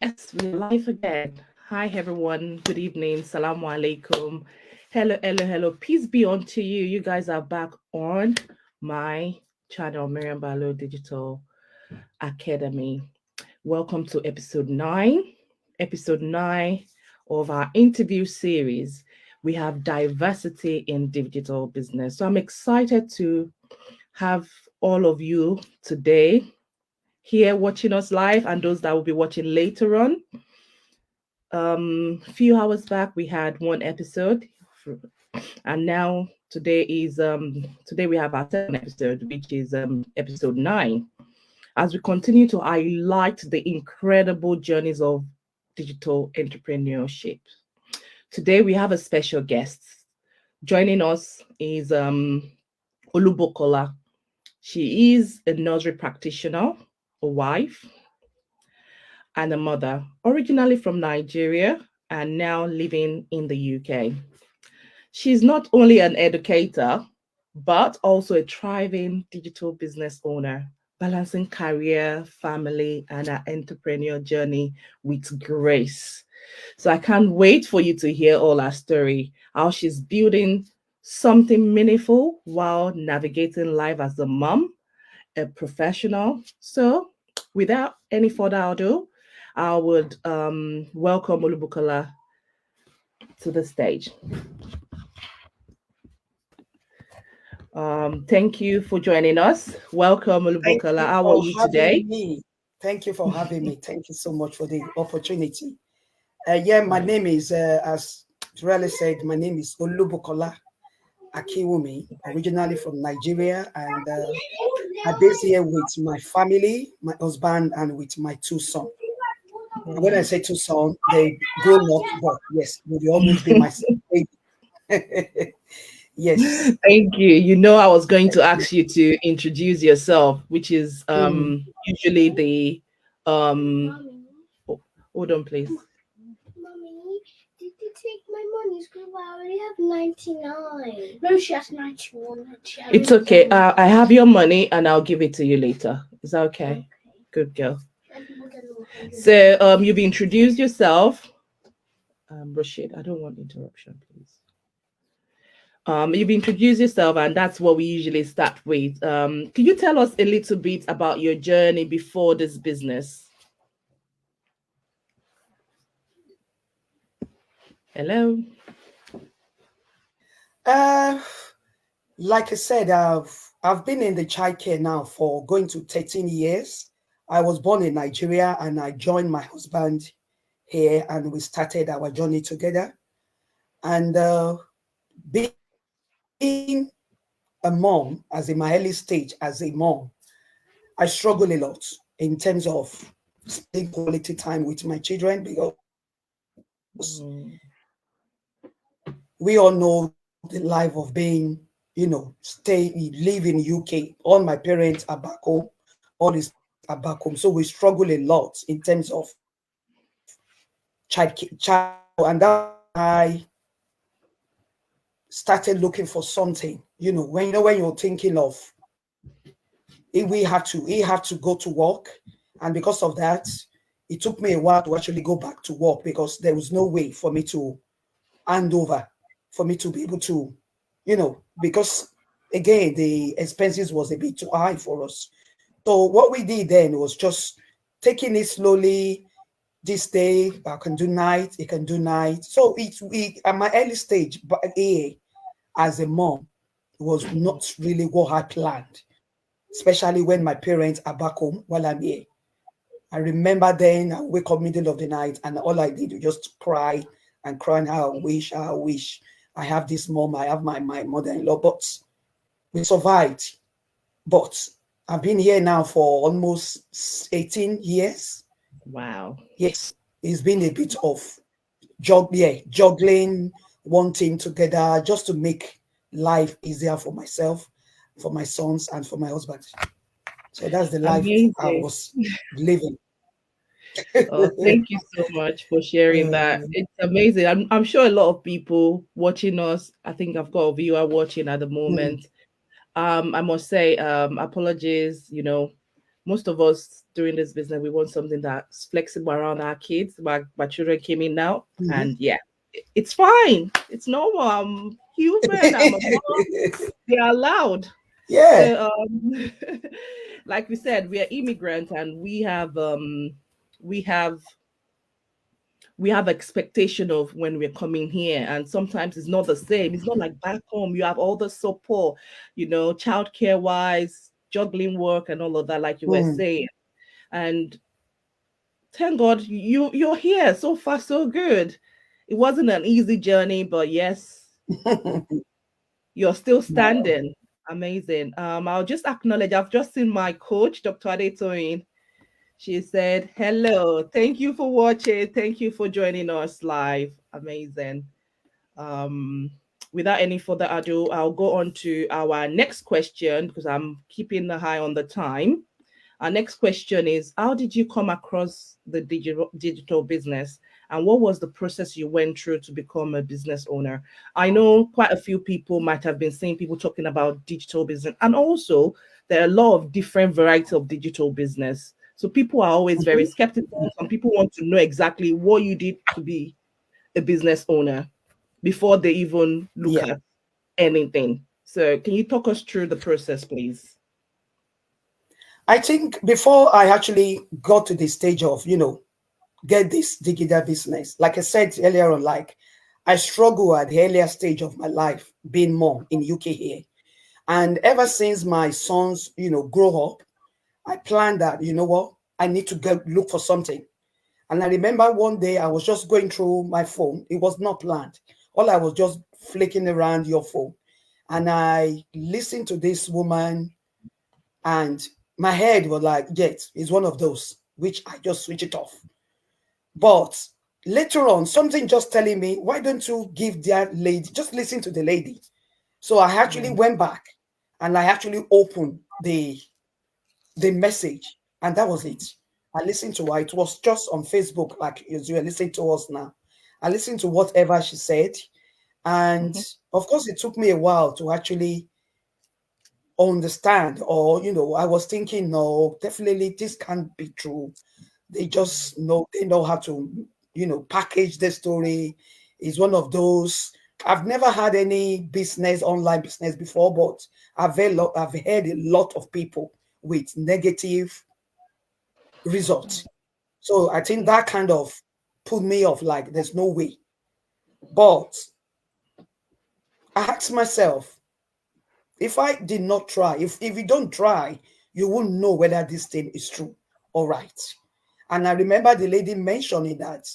Yes, we're live again. Hi, everyone. Good evening. Salamu alaikum. Hello, hello, hello. Peace be unto you. You guys are back on my channel, Maryam Balo Digital Academy. Welcome to episode 9. Episode 9 of our interview series. We have diversity in digital business. So I'm excited to have all of you today here watching us live and those that will be watching later on. A few hours back we had one episode, and now today we have our second episode, which is episode 9, as we continue to highlight the incredible journeys of digital entrepreneurship. Today we have a special guest. Joining us is Olubukola. She is a nursery practitioner, a wife, and a mother, originally from Nigeria and now living in the UK. She's not only an educator, but also a thriving digital business owner, balancing career, family, and her entrepreneur journey with grace. So I can't wait for you to hear all her story, how she's building something meaningful while navigating life as a mom, a professional. So without any further ado, I would welcome Olubukola to the stage. Thank you for joining us. Welcome, Olubukola. How are you today? Thank you for having me. Thank you so much for the opportunity. My name is, as Turele said, my name is Olubukola Akiwumi, originally from Nigeria, and I'm based here with my family, my husband, and with my 2 sons. And when I say 2 sons, they grown up, but yes, they will always be my baby. Yes. Thank you. You know, I was going to ask you to introduce yourself, which is usually the hold on, please. Mommy, did you take my money? Because I already have 99. No, she has 91. It's okay. I have your money and I'll give it to you later. Is that okay? Good girl. So you've introduced yourself. Rashid, I don't want interruption, please. You've introduced yourself, and that's what we usually start with. Can you tell us a little bit about your journey before this business? Hello. Like I said, I've been in the childcare now for going to 13 years. I was born in Nigeria and I joined my husband here and we started our journey together. And being a mom, as in my early stage as a mom, I struggle a lot in terms of spending quality time with my children because we all know the life of being, live in UK. All my parents are back home, all is are back home. So we struggle a lot in terms of child, and that I started looking for something, when you're thinking of he have to go to work. And because of that, it took me a while to actually go back to work because there was no way for me to hand over, for me to be able to, because again, the expenses was a bit too high for us. So what we did then was just taking it slowly. This day I can do night, it can do night. So we at my early stage, but as a mom, it was not really what I planned, especially when my parents are back home while I'm here. I remember then I wake up middle of the night and all I did was just cry and crying, how I wish I have this mom, I have my mother-in-law, but we survived. But I've been here now for almost 18 years. Wow. Yes, it's been a bit of juggling one thing together just to make life easier for myself, for my sons, and for my husband. So that's the life I was living. Oh, thank you so much for sharing that. It's amazing. I'm sure a lot of people watching us, I think I've got a viewer watching at the moment. I must say, apologies, most of us doing this business. We want something that's flexible around our kids. My children came in now, and yeah, it's fine. It's normal. I'm human. I'm a mom. They're allowed. Yeah. So, like we said, we are immigrants, and we have we have expectation of when we're coming here, and sometimes it's not the same. It's not like back home. You have all the support, childcare wise, juggling work, and all of that, like you were saying. And thank God you're here. So far, so good. It wasn't an easy journey, but yes, you're still standing. Amazing. I'll just acknowledge I've just seen my coach, Dr. Adetoin. She said, hello, thank you for watching. Thank you for joining us live. Amazing. Um, Without any further ado, I'll go on to our next question because I'm keeping the eye on the time. Our next question is, how did you come across the digital business, and what was the process you went through to become a business owner? I know quite a few people might have been seeing people talking about digital business, and also there are a lot of different varieties of digital business. So people are always very skeptical. Some people want to know exactly what you did to be a business owner before they even look Yeah. at anything. So can you talk us through the process, please? I think before I actually got to the stage of, get this digital business, like I said earlier on, like I struggle at the earlier stage of my life being mom in UK here. And ever since my sons, grow up, I planned that, what, I need to go look for something. And I remember one day I was just going through my phone. It was not planned. All I was just flicking around your phone. And I listened to this woman, and my head was like, yes, it's one of those, which I just switch it off. But later on, something just telling me, why don't you give that lady, just listen to the lady. So I actually went back and I actually opened the message, and that was it. I listened to her. It was just on Facebook, like as you are listening to us now. I listened to whatever she said. And of course, it took me a while to actually understand, or I was thinking, no, definitely this can't be true. They just know, they know how to package the story. Is one of those. I've never had any business, online business before, but I've heard a lot of people with negative results. So I think that kind of put me off, like there's no way. But I asked myself, if I did not try, if you don't try, you won't know whether this thing is true or right. And I remember the lady mentioning that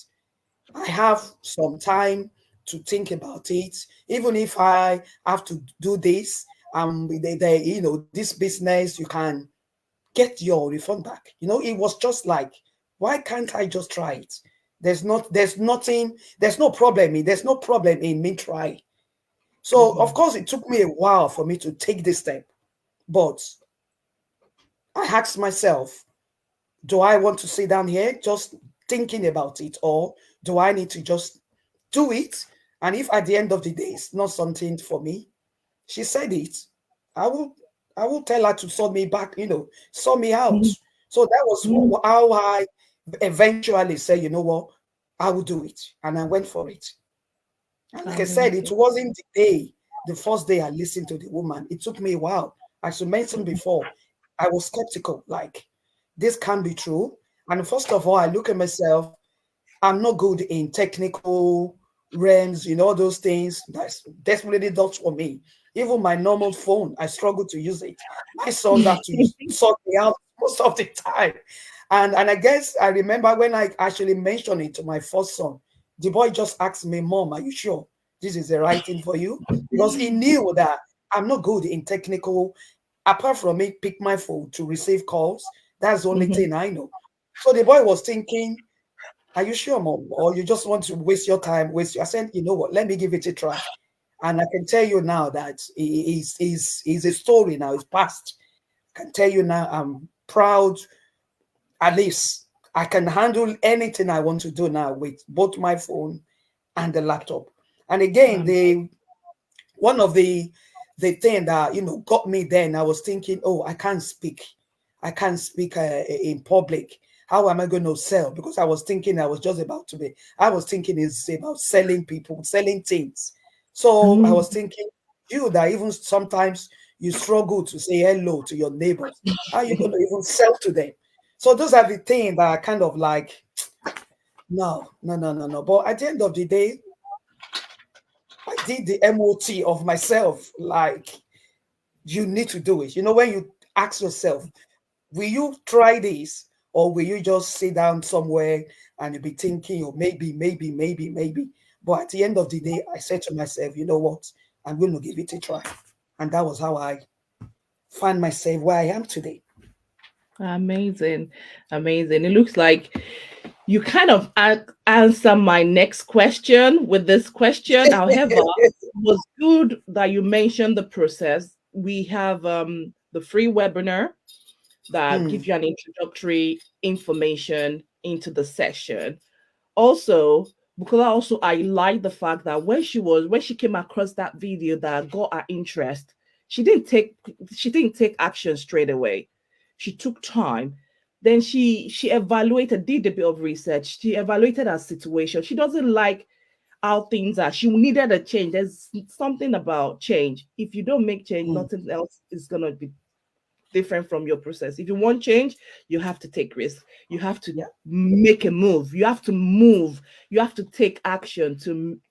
I have some time to think about it. Even if I have to do this, this business, you can get your refund back. It was just like, why can't I just try it? There's nothing, there's no problem there's no problem in me trying. So of course it took me a while for me to take this step, but I asked myself, do I want to sit down here just thinking about it, or do I need to just do it? And if at the end of the day it's not something for me, she said it, I will I will tell her to sort me back, sort me out. So that was how I eventually said, you know what, I will do it. And I went for it. And like I said, it Amazing. wasn't the first day I listened to the woman. It took me a while. As you mentioned before, I was skeptical, like, this can't be true. And first of all, I look at myself, I'm not good in technical realms, all those things. That's definitely not for me. Even my normal phone, I struggle to use it. My sons have to sort me out most of the time. And I guess I remember when I actually mentioned it to my first son, the boy just asked me, Mom, are you sure this is the right thing for you? Because he knew that I'm not good in technical, apart from me pick my phone to receive calls. That's the only thing I know. So the boy was thinking, are you sure, Mom? Or you just want to waste your time? I said, you know what? Let me give it a try. And I can tell you now that is a story now. It's past. I can tell you now, I'm proud. At least I can handle anything I want to do now with both my phone and the laptop. And again, one of the thing that got me then, I was thinking, oh, I can't speak. I can't speak in public. How am I going to sell? Because I was thinking I was just about to be, I was thinking it's about selling people, selling things. So I was thinking, you that even sometimes you struggle to say hello to your neighbors. How are you going to even sell to them? So those are the things that are kind of like, no, no, no, no, no. But at the end of the day, I did the MOT of myself. Like, you need to do it. You know, when you ask yourself, will you try this, or will you just sit down somewhere and you'll be thinking, oh, maybe, maybe, maybe, maybe. But at the end of the day, I said to myself, you know what? I'm going to give it a try. And that was how I find myself where I am today. Amazing. Amazing. It looks like you kind of answer my next question with this question. However, it was good that you mentioned the process. We have the free webinar that gives you an introductory information into the session. Also, Bukola also I like the fact that when she came across that video that got her interest, she didn't take action straight away. She took time. Then she evaluated, did a bit of research. She evaluated her situation. She doesn't like how things are. She needed a change. There's something about change. If you don't make change, nothing else is gonna be different from your process. If you want change, you have to take risk. You have to make a move. You have to move. You have to take action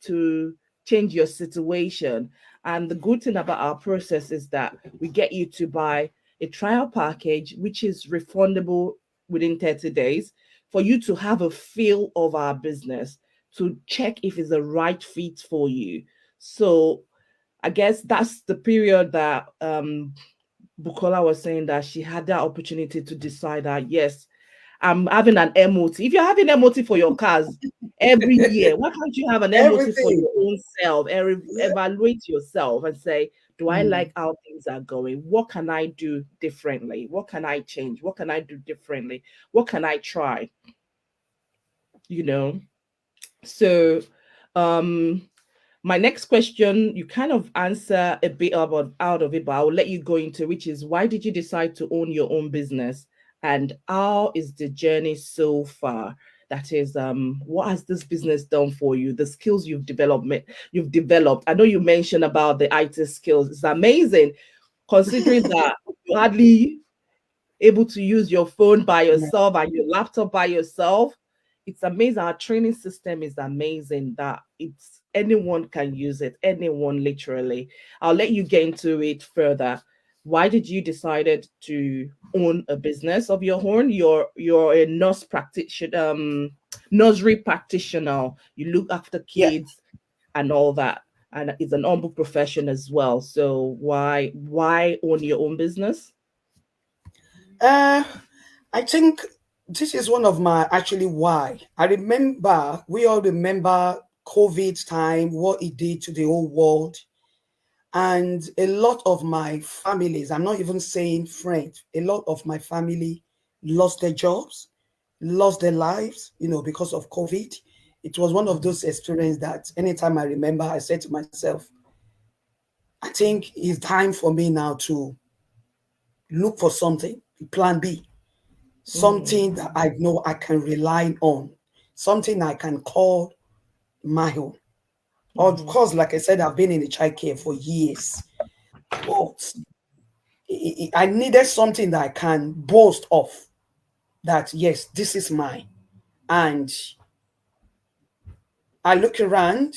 to change your situation. And the good thing about our process is that we get you to buy a trial package, which is refundable within 30 days, for you to have a feel of our business, to check if it's the right fit for you. So I guess that's the period that Bukola was saying that she had that opportunity to decide that, yes, I'm having an MOT. If you're having MOT for your cars every year, why can't you have an MOT for Everything. your own self? Evaluate yourself and say, do I like how things are going? What can I do differently? What can I change? What can I do differently? What can I try? You know? So my next question, you kind of answer a bit about out of it, but I'll let you go into, which is, why did you decide to own your own business, and how is the journey so far? That is, what has this business done for you? The skills you've developed. I know you mentioned about the IT skills. It's amazing, considering that you hardly able to use your phone by yourself and your laptop by yourself. It's amazing. Our training system is amazing that it's anyone can use it. Anyone, literally. I'll let you get into it further. Why did you decided to own a business of your own? You're a nursery practitioner. You look after Yeah. kids and all that, and it's an humble profession as well. So why own your own business? I think this is one of my actually why. I remember, we all remember COVID time, what it did to the whole world. And a lot of my families, I'm not even saying friends, a lot of my family lost their jobs, lost their lives, because of COVID. It was one of those experiences that anytime I remember, I said to myself, I think it's time for me now to look for something, plan B, something that I know I can rely on, something I can call my own. Of course, like I said, I've been in the childcare for years, but I needed something that I can boast of, that yes, this is mine. And I look around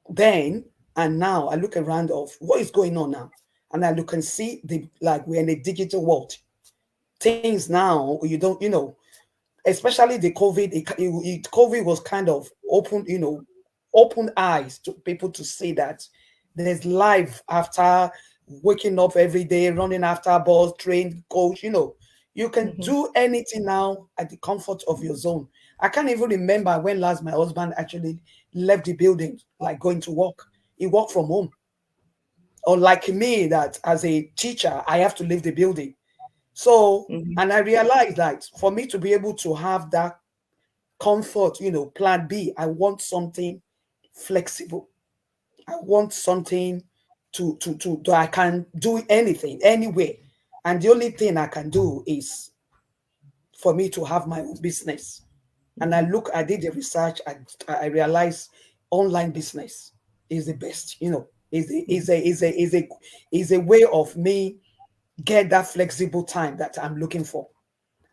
then and now, I look around of what is going on now. And I look and see we're in a digital world. Things now, you don't, especially the COVID, COVID was kind of open eyes to people to see that there's life after waking up every day, running after a bus, train, coach, you can do anything now at the comfort of your zone. I can't even remember when last my husband actually left the building, like going to work. He worked from home. Or like me, that as a teacher, I have to leave the building. So, and I realized that for me to be able to have that comfort, plan B, I want something flexible. I want something to I can do anything, anywhere. And the only thing I can do is for me to have my own business. And I did the research, I realized online business is the best, is a way of me get that flexible time that I'm looking for.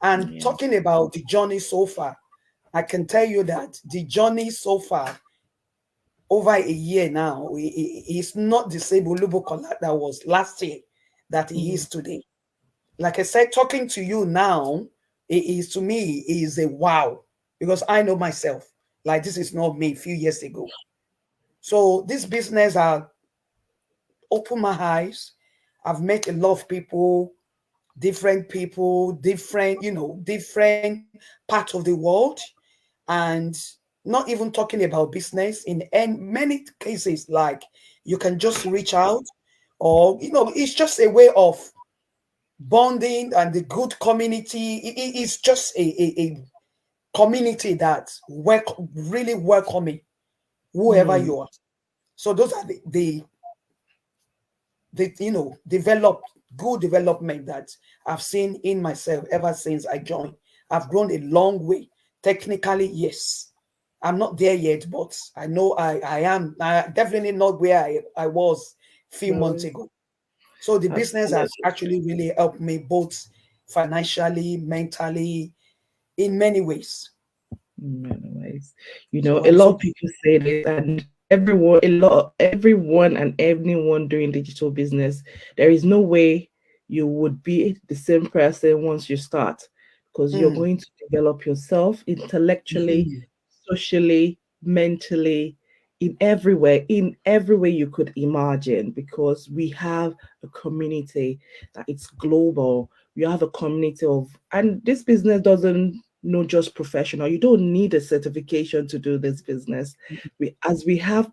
And Yeah. talking about the journey so far, I can tell you that the journey so far, over a year now, he's not the same Olubukola that was last year that he is today. Like I said, talking to you now, it is to me is a wow, because I know myself. Like, this is not me a few years ago. So this business has opened my eyes. I've met a lot of people, different part of the world, and not even talking about business in many cases, like you can just reach out, or it's just a way of bonding and the good community. It's just a community that really welcoming whoever Mm. you are. So those are the develop good development that I've seen in myself ever since I joined. I've grown a long way. Technically, yes. I'm not there yet, but I know I am. Definitely not where I was a few months Well, ago. So the business has absolutely. actually really helped me both financially, mentally, in many ways. In many ways. So A I'm lot so of people say this, and everyone and anyone doing digital business, there is no way you would be the same person once you start, because you're mm, going to develop yourself intellectually, mhm. socially, mentally, in every way you could imagine, because we have a community that it's global. We have a community and this business doesn't know just professional. You don't need a certification to do this business. We have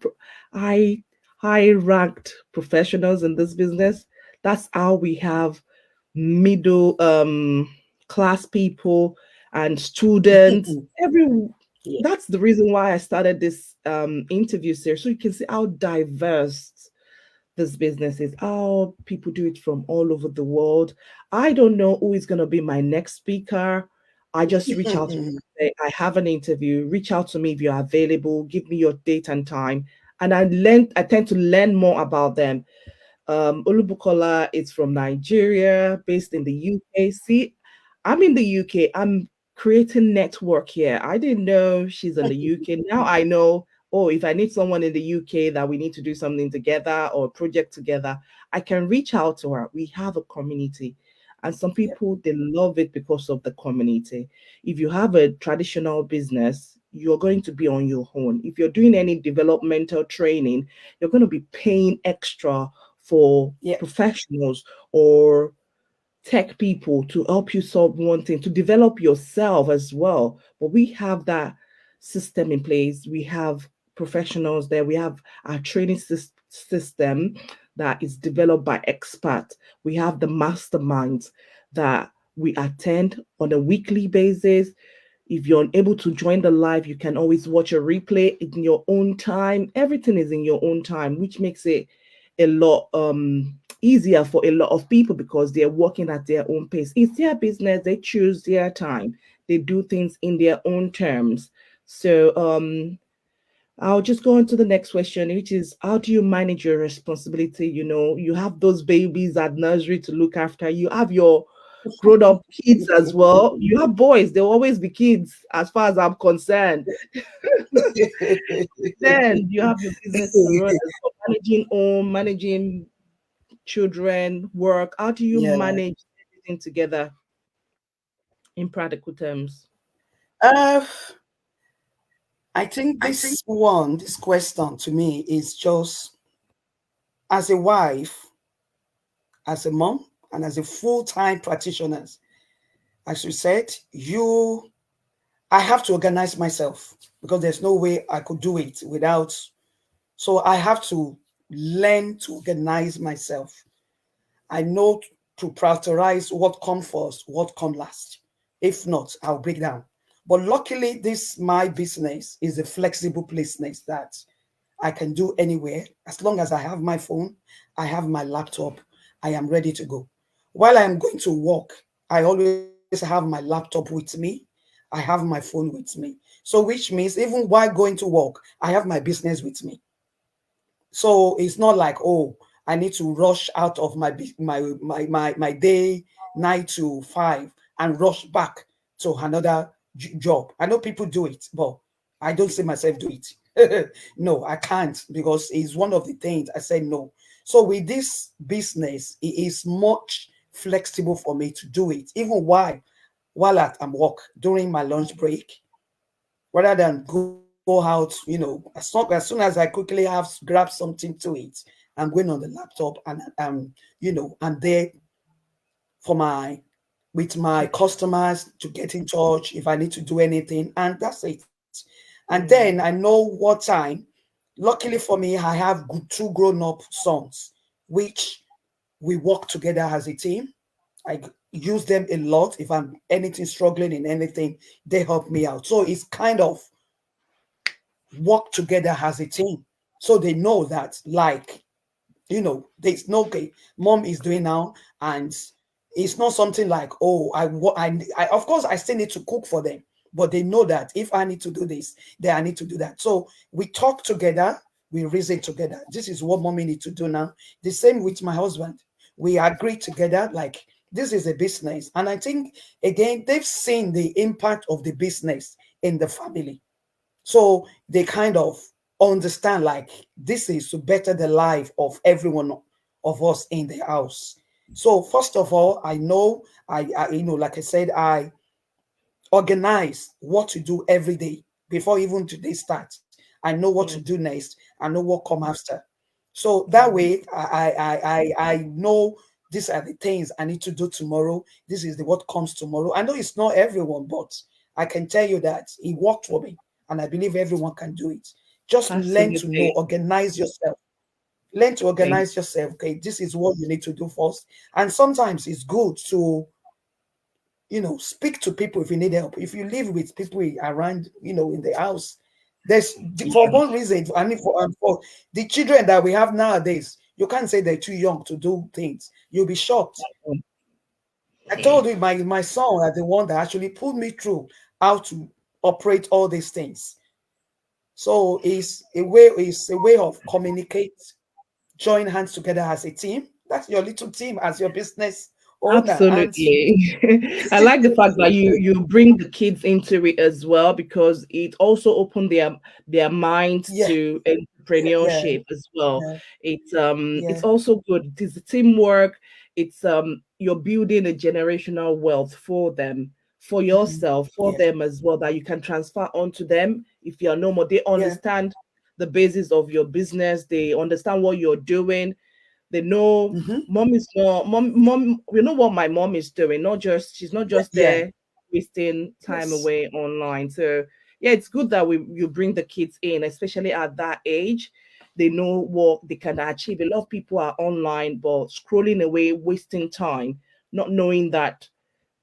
high high ranked professionals in this business. That's how we have middle class people and students. Yeah. That's the reason why I started this interview series, so you can see how diverse this business is, how people do it from all over the world. I don't know who is going to be my next speaker. I just reach out to people, say, I have an interview. Reach out to me if you're available. Give me your date and time, and I tend to learn more about them. Olubukola is from Nigeria, based in the UK. See, I'm in the UK. I'm creating network here. I didn't know she's in the UK. Now I know, oh, if I need someone in the UK that we need to do something together or a project together, I can reach out to her. We have a community. And some Yeah. people, they love it because of the community. If you have a traditional business, you're going to be on your own. If you're doing any developmental training, you're going to be paying extra for Yeah. professionals or tech people to help you solve one thing, to develop yourself as well. But we have that system in place. We have professionals there. We have our training system that is developed by experts. We have the masterminds that we attend on a weekly basis. If you're unable to join the live, you can always watch a replay in your own time. Everything is in your own time, which makes it a lot easier for a lot of people because they're working at their own pace. It's their business, they choose their time, they do things in their own terms. So I'll just go on to the next question, which is, how do you manage your responsibility? You have those babies at nursery to look after. You have your grown up kids as well. You have boys, they'll always be kids as far as I'm concerned. Then you have your business to run as well, managing home, managing children, work. How do you Yeah. manage everything together in practical terms? Uh, I think this question to me is just, as a wife, as a mom, and as a full-time practitioner, as you said, I have to organize myself because there's no way I could do it without. So I have to learn to organize myself. I know to prioritize what comes first, what comes last. If not, I'll break down. But luckily, this my business is a flexible business that I can do anywhere as long as I have my phone, I have my laptop, I am ready to go. while I'm going to work, I always have my laptop with me. I have my phone with me. So which means even while going to work, I have my business with me. So it's not like, oh, I need to rush out of my day 9 to 5 and rush back to another job. I know people do it, but I don't see myself do it. No, I can't, because it's one of the things I said no. So with this business, it is much flexible for me to do it, even while I'm work during my lunch break, rather than go out, as soon as I quickly have grab something to eat, I'm going on the laptop, and I'm there for my with my customers to get in touch if I need to do anything, and that's it. And then I know what time. Luckily for me, I have two grown-up sons, which we work together as a team. I use them a lot. If I'm anything struggling in anything, they help me out. So it's kind of work together as a team. So they know that, like, there's no, okay, mom is doing now, and it's not something like, oh, I of course I still need to cook for them, but they know that if I need to do this, then I need to do that. So we talk together, we reason together. This is what mommy need to do now. The same with my husband. We agree together, like, this is a business, and I think again they've seen the impact of the business in the family, so they kind of understand, like, this is to better the life of everyone of us in the house. So first of all, I know, like I said, I organize what to do every day before even today starts. I know what to Mm, do next. I know what come after. So that mm. way, I know these are the things I need to do tomorrow. This is the what comes tomorrow. I know it's not everyone, but I can tell you that it worked for me, and I believe everyone can do it. Just learn to know, Absolutely. organize yourself. Learn to Thank organize yourself. Okay, this is what you need to do first. And sometimes it's good to, speak to people if you need help. If you live with people around, in the house, there's, for you. one reason, I mean, for the children that we have nowadays, you can't say they're too young to do things. You'll be shocked. I told you, my son are the one that actually put me through how to operate all these things. So it's a way of communicate, join hands together as a team. That's your little team as your business owner. And Absolutely. I like the fact that you bring the kids into it as well, because it also opened their minds yeah, to yeah, entrepreneurship as well. yeah, It's yeah. also good. It is teamwork. It's you're building a generational wealth for them, for Mhm. yourself, for Yeah, them as well, that you can transfer onto them if you're no more. They yeah. understand the basis of your business, they understand what you're doing, they know Hmm. mom is not mom. You know what my mom is doing. Not just she's not Yeah, just yeah. there wasting time Yes. away online. So yeah, it's good that we you bring the kids in, especially at that age. They know what they can achieve. A lot of people are online, but scrolling away, wasting time, not knowing that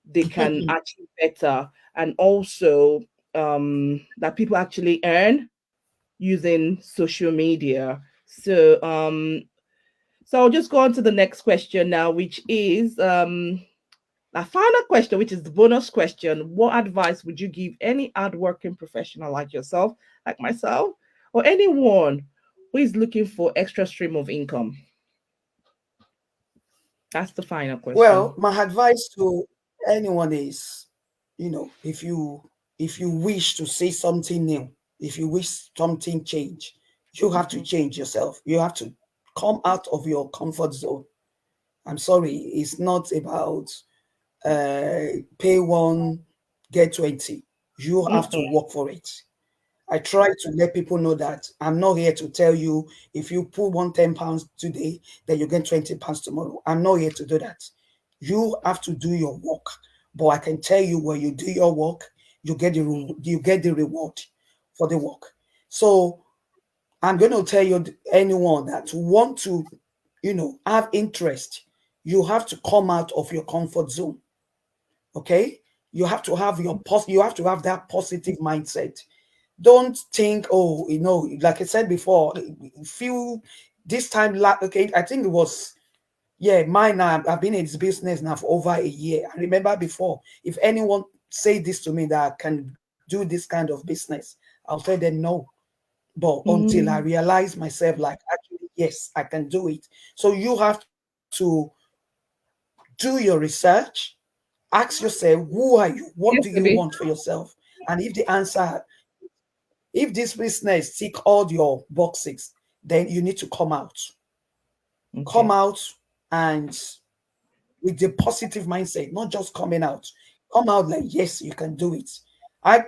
they can achieve better, and also that people actually earn using social media. So I'll just go on to the next question now, which is a final question, which is the bonus question. What advice would you give any hardworking professional like yourself, like myself, or anyone who is looking for extra stream of income? That's the final Well, question. my advice to anyone is, if you wish to see something new, if you wish something change, you have to Mhm. change yourself. You have to come out of your comfort zone. I'm sorry, it's not about pay one, get 20. You have to Mhm. work for it. I try to let people know that I'm not here to tell you if you put one £10 today, then you get £20 tomorrow. I'm not here to do that. You have to do your work. But I can tell you, when you do your work, you get the reward for the work. So I'm going to tell you, anyone that want to, have interest, you have to come out of your comfort zone. Okay, you have to have you have to have that positive mindset. Don't think, oh, like I said before, feel this time, okay, I think it was Yeah, mine now, I've been in this business now for over a year. I remember before, if anyone say this to me that I can do this kind of business, I'll tell them no. But until I Mm, realize myself, like, actually, yes, I can do it. So you have to do your research, ask yourself, who are you? What do you yes, want for baby. yourself? And if the answer, if this business tick all your boxes, then you need to come out. Come Okay. out and with the positive mindset, not just coming out. Come out like, yes, you can do it. I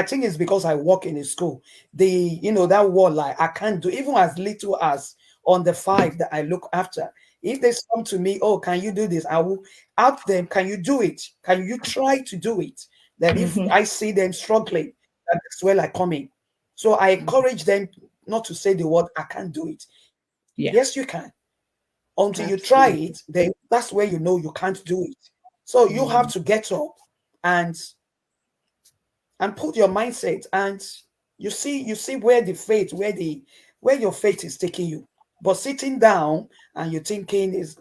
think it's because I work in a school. That word, like, I can't do, even as little as on the five that I look after. If they come to me, oh, can you do this? I will ask them, can you do it? Can you try to do it? Then if Mm-hmm. I see them struggling, that's where I come in. So I encourage them not to say the word, I can't do it. Yes, you Yeah, can. Until you try it, absolutely. then that's where you know you can't do it. So you have Mm, to get up and put your mindset, and you see where the faith, where your faith is taking you. But sitting down and you think it's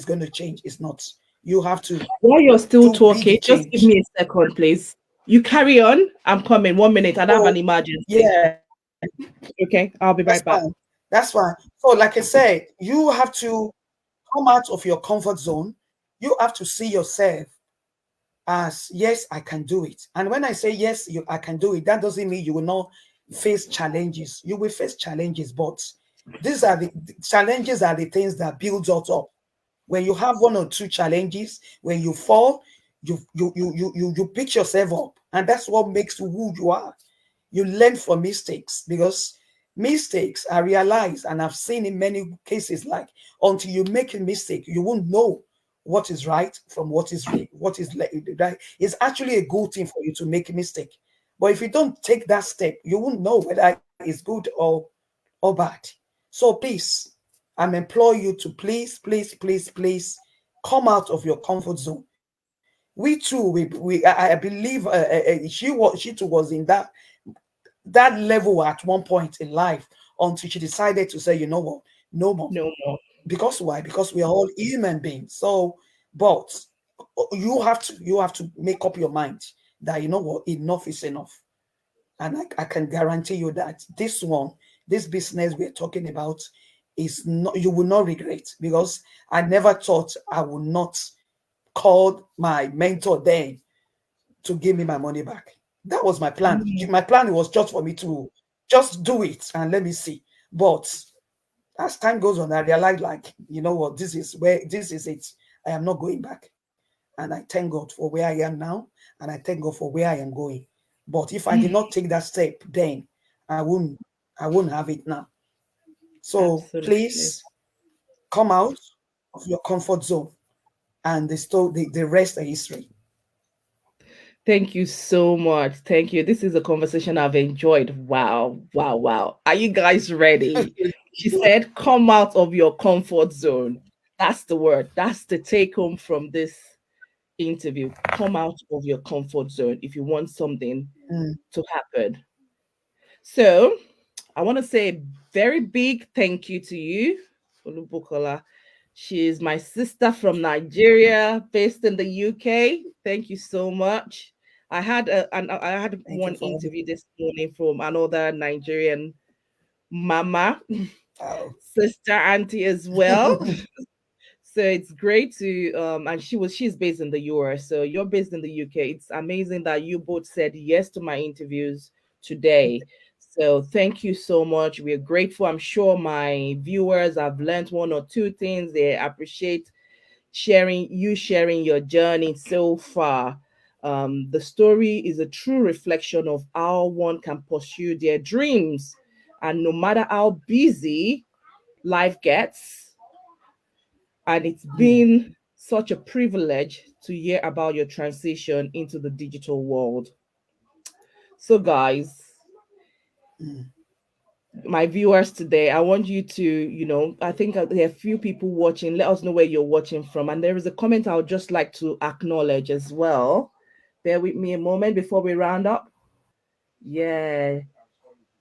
going to change, it's not. You have to while you're still be the talking, just give change. me a second, please. You carry on. I'm coming. 1 minute. I have So an emergency. yeah, Okay, I'll be that's right back. fine. That's fine. So like I said, you have to come out of your comfort zone. You have to see yourself as, yes, I can do it. And when I say yes, I can do it, that doesn't mean you will not face challenges. You will face challenges, but the challenges are the things that build us up. When you have one or two challenges, when you fall, you pick yourself up, and that's what makes you who you are. You learn from mistakes, because mistakes, I realize, and I've seen in many cases, like, until you make a mistake, you won't know what is right from right. It's actually a good thing for you to make a mistake. But if you don't take that step, you won't know whether it's good or bad. So please, I'm imploring you to please come out of your comfort zone. We too, I believe she too was in that level at one point in life, until she decided to say, you know what, no more. No more. Because why? Because we are all human beings. So, but you have to make up your mind that, you know what, enough is enough. And I can guarantee you that this business we're talking about, is not, you will not regret, because I never thought I would not call my mentor then to give me my money back. That was my plan. Mm, My plan was just for me to just do it and let me see. But as time goes on, I realized, like, you know what, this is it. I am not going back. And I thank God for where I am now, and I thank God for where I am going. But if I did not take that step then, I wouldn't I wouldn't have it now. So absolutely. please come out of your comfort zone, and the rest are history. Thank you so much. Thank you. This is a conversation I've enjoyed. Wow, wow, wow. Are you guys ready? She said, come out of your comfort zone. That's the word. That's the take home from this interview. Come out of your comfort zone if you want something Mm, to happen. So, I want to say a very big thank you to you, Olubukola. She is my sister from Nigeria, based in the UK. Thank you so much. I had thank you one for having interview me. this morning from another Nigerian mama, Oh. sister, auntie as well. So it's great to and she's based in the US. So you're based in the UK. It's amazing that you both said yes to my interviews today. So thank you so much. We're grateful. I'm sure my viewers have learned one or two things. They appreciate sharing your journey so far. The story is a true reflection of how one can pursue their dreams. And no matter how busy life gets, and it's Mm, been such a privilege to hear about your transition into the digital world. So, guys, mm, my viewers today, I want you to, I think there are a few people watching. Let us know where you're watching from. And there is a comment I would just like to acknowledge as well. Bear with me a moment before we round up. Yeah,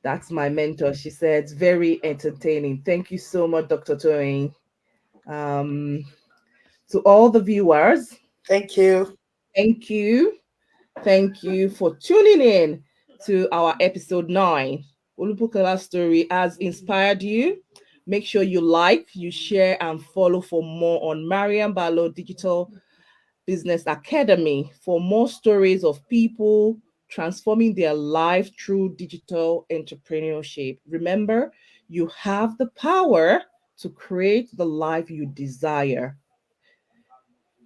that's my mentor. She said, it's very entertaining. Thank you so much, Dr. Toyin. Um, to all the viewers, Thank you. thank you. Thank you for tuning in to our episode 9. Olubukola's story has inspired you. Make sure you like, you share, and follow for more on Maryam Balo Digital Business Academy for more stories of people transforming their life through digital entrepreneurship. Remember, you have the power to create the life you desire.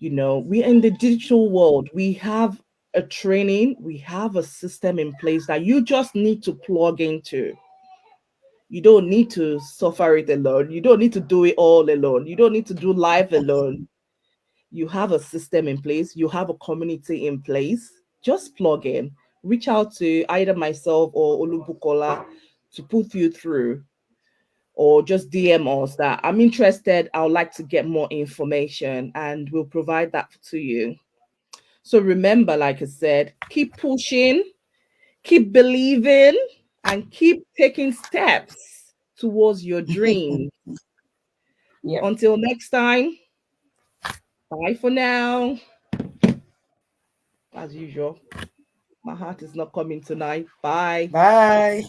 We're in the digital world. We have a training, we have a system in place that you just need to plug into. You don't need to suffer it alone. You don't need to do it all alone. You don't need to do life alone. You have a system in place, you have a community in place. Just plug in, reach out to either myself or Olubukola to put you through, or just DM us that I'm interested, I would like to get more information, and we'll provide that to you. So remember, like I said, keep pushing, keep believing, and keep taking steps towards your dream. Yeah. Until next time, bye for now. As usual, my heart is not coming tonight. Bye. Bye.